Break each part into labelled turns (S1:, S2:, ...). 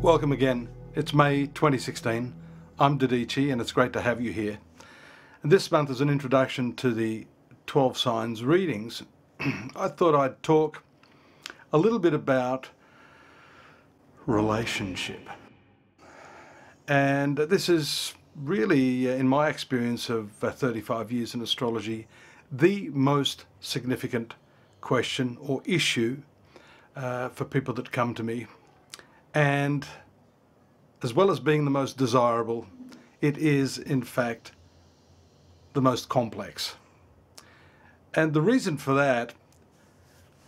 S1: Welcome again. It's May 2016. I'm Dadhichi and it's great to have you here. And this month is an introduction to the 12 signs readings. I thought I'd talk a little bit about relationship. And this is really, in my experience of 35 years in astrology, the most significant question or issue for people that come to me. And as well as being the most desirable, it is in fact the most complex. And the reason for that,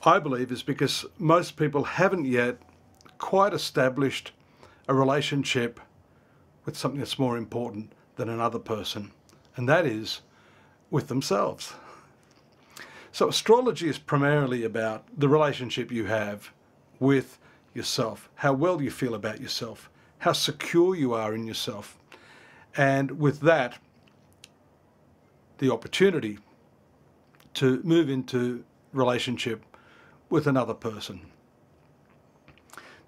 S1: I believe, is because most people haven't yet quite established a relationship with something that's more important than another person, and that is with themselves. So astrology is primarily about the relationship you have with yourself, how well you feel about yourself, how secure you are in yourself, and with that, the opportunity to move into relationship with another person.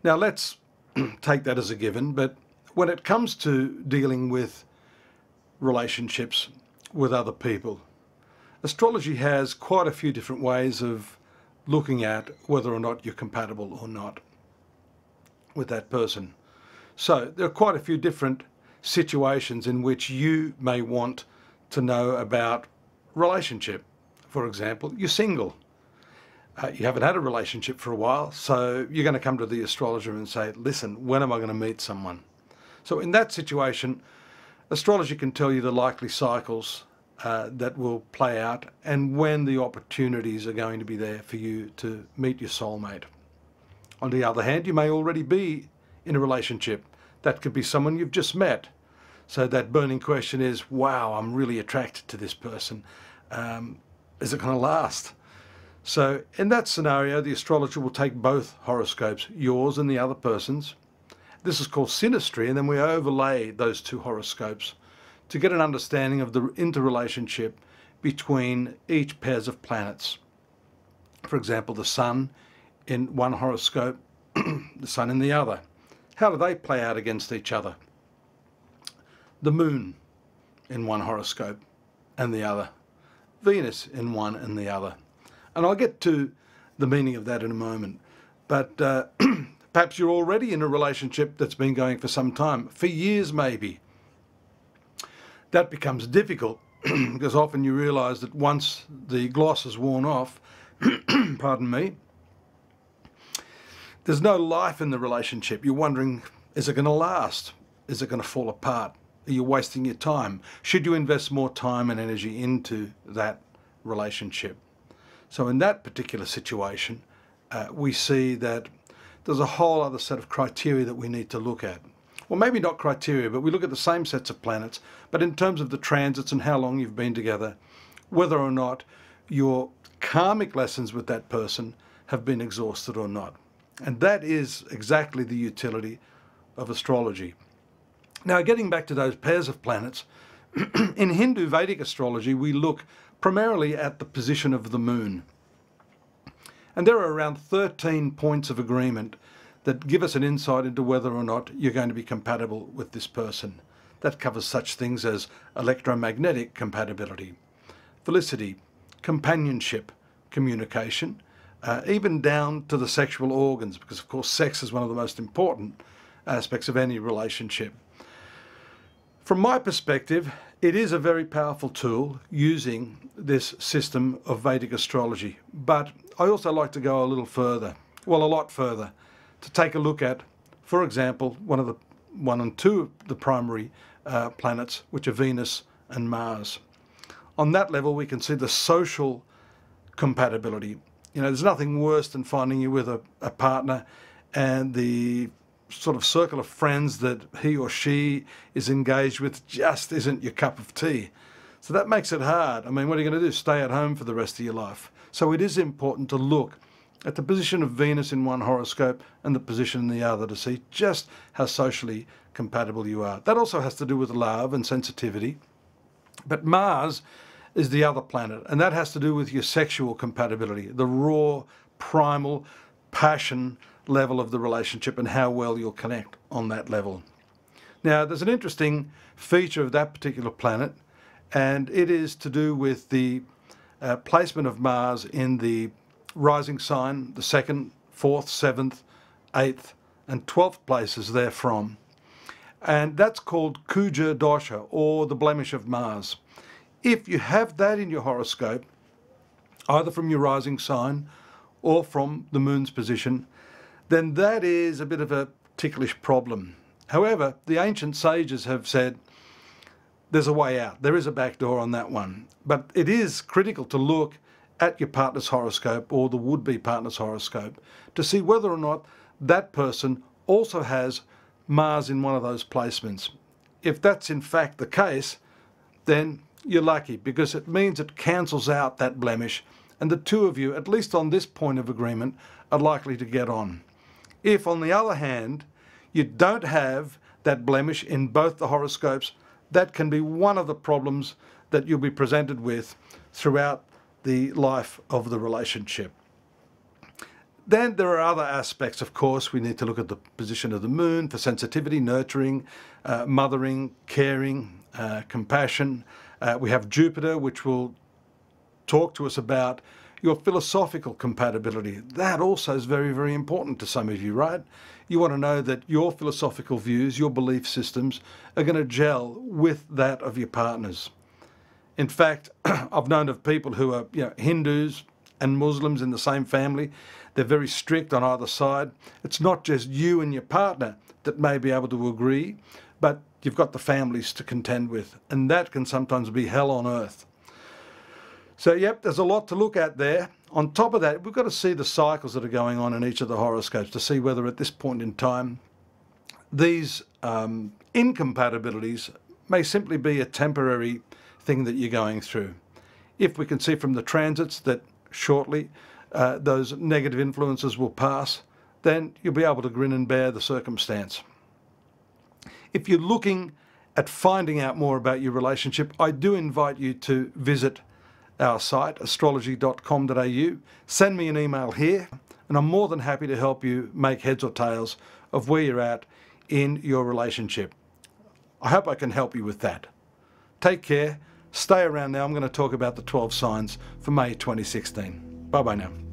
S1: Now let's take that as a given, but when it comes to dealing with relationships with other people, astrology has quite a few different ways of looking at whether or not you're compatible or not with that person. So there are quite a few different situations in which you may want to know about relationship. For example, you're single. You haven't had a relationship for a while, so you're going to come to the astrologer and say, listen, when am I going to meet someone? So in that situation, astrology can tell you the likely cycles that will play out and when the opportunities are going to be there for you to meet your soulmate. On the other hand, you may already be in a relationship. That could be someone you've just met. So that burning question is, wow, I'm really attracted to this person. Is it going to last? So in that scenario, the astrologer will take both horoscopes, yours and the other person's. This is called synastry, and then we overlay those two horoscopes to get an understanding of the interrelationship between each pairs of planets. For example, the sun in one horoscope, the sun in the other. How do they play out against each other? The moon in one horoscope and the other. Venus in one and the other. And I'll get to the meaning of that in a moment. But perhaps you're already in a relationship that's been going for some time, for years maybe. That becomes difficult because often you realize that once the gloss is worn off, pardon me, there's no life in the relationship. You're wondering, is it going to last? Is it going to fall apart? Are you wasting your time? Should you invest more time and energy into that relationship? So in that particular situation, we see that there's a whole other set of criteria that we need to look at. Well, maybe not criteria, but we look at the same sets of planets, but in terms of the transits and how long you've been together, whether or not your karmic lessons with that person have been exhausted or not. And that is exactly the utility of astrology. Now, getting back to those pairs of planets, in Hindu Vedic astrology, we look primarily at the position of the moon. And there are around 13 points of agreement that give us an insight into whether or not you're going to be compatible with this person. That covers such things as electromagnetic compatibility, felicity, companionship, communication, even down to the sexual organs, because of course sex is one of the most important aspects of any relationship. From my perspective, it is a very powerful tool using this system of Vedic astrology, but I also like to go a little further, well, a lot further, to take a look at, for example, one and two of the primary planets, which are Venus and Mars. On that level, we can see the social compatibility. You know, there's nothing worse than finding you with a partner and the sort of circle of friends that he or she is engaged with just isn't your cup of tea. So that makes it hard. I mean, what are you going to do? Stay at home for the rest of your life? So it is important to look at the position of Venus in one horoscope and the position in the other to see just how socially compatible you are. That also has to do with love and sensitivity. But Mars is the other planet, and that has to do with your sexual compatibility, the raw, primal passion level of the relationship and how well you'll connect on that level. Now, there's an interesting feature of that particular planet, and it is to do with the placement of Mars in the rising sign, the 2nd, 4th, 7th, 8th, and 12th places therefrom. And that's called Kuja Dosha, or the blemish of Mars. If you have that in your horoscope, either from your rising sign or from the moon's position, then that is a bit of a ticklish problem. However, the ancient sages have said there's a way out. There is a back door on that one. But it is critical to look at your partner's horoscope or the would-be partner's horoscope to see whether or not that person also has Mars in one of those placements. If that's in fact the case, then you're lucky, because it means it cancels out that blemish, and the two of you, at least on this point of agreement, are likely to get on. If, on the other hand, you don't have that blemish in both the horoscopes, that can be one of the problems that you'll be presented with throughout the life of the relationship. Then there are other aspects, of course. We need to look at the position of the moon for sensitivity, nurturing, mothering, caring, compassion. We have Jupiter, which will talk to us about your philosophical compatibility. That also is very, very important to some of you, right? You want to know that your philosophical views, your belief systems are going to gel with that of your partners. In fact, I've known of people who are Hindus and Muslims in the same family. They're very strict on either side. It's not just you and your partner that may be able to agree, but you've got the families to contend with, and that can sometimes be hell on earth. So, yep, there's a lot to look at there. On top of that, we've got to see the cycles that are going on in each of the horoscopes to see whether at this point in time these incompatibilities may simply be a temporary thing that you're going through. If we can see from the transits that shortly those negative influences will pass, then you'll be able to grin and bear the circumstance. If you're looking at finding out more about your relationship, I do invite you to visit our site, astrology.com.au. Send me an email here, and I'm more than happy to help you make heads or tails of where you're at in your relationship. I hope I can help you with that. Take care. Stay around now. I'm going to talk about the 12 signs for May 2016. Bye-bye now.